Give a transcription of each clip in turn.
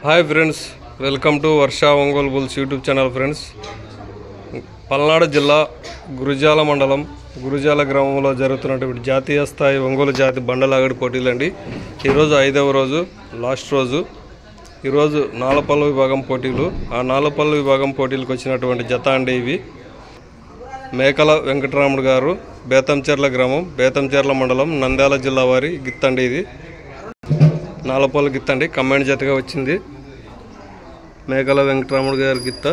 Hi friends, welcome to Varsha Ongole bulls YouTube channel. Friends, Palnadu జిల్లా గురుజాల మండలం గురుజాల గ్రామంలో జరుగుతున్నటువంటి జాతీయ స్థాయి ఒంగోలు జాతి బండలాగడి పోటీలు అండి. ఈరోజు 5వ రోజు, లాస్ట్ రోజు. ఈరోజు నాలపల్ల విభాగం పోటీలు. ఆ నాలపల్ల విభాగం పోటీలకు వచ్చినటువంటి జత అండి ఇవి. మేకల వెంకటరాముడు గారు, బేతంచెర్ల గ్రామం, బేతంచెర్ల మండలం, నంద్యాల జిల్లా వారి గిత్తండి. ఇది నాలపల్లి గిత్తండి, కమాండ్ జతగా వచ్చింది. మేకల వెంకటరాముడు గారి గిత్త.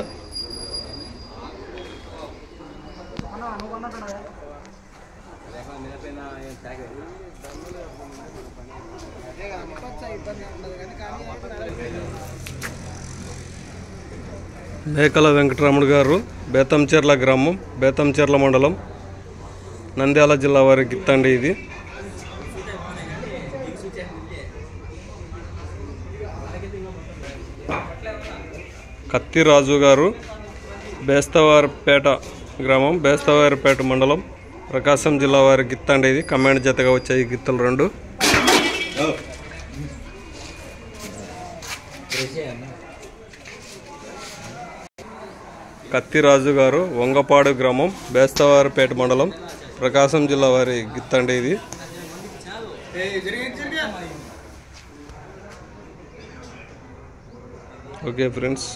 మేకల వెంకటరాముడు గారు, బేతంచెర్ల గ్రామం, బేతంచెర్ల మండలం, నంద్యాల జిల్లా వారి గిత్తండి ఇది. కత్తి రాజు గారు, బేస్తవారిపేట గ్రామం, బేస్తవారిపేట మండలం, ప్రకాశం జిల్లా వారి గిత్తండి ఇది. కమాండ్ జతగా వచ్చాయి గిత్తలు రెండు. కత్తి రాజు గారు, వంగపాడు గ్రామం, బేస్తవారిపేట మండలం, ప్రకాశం జిల్లా వారి గిత్తండి ఇది. Okay friends.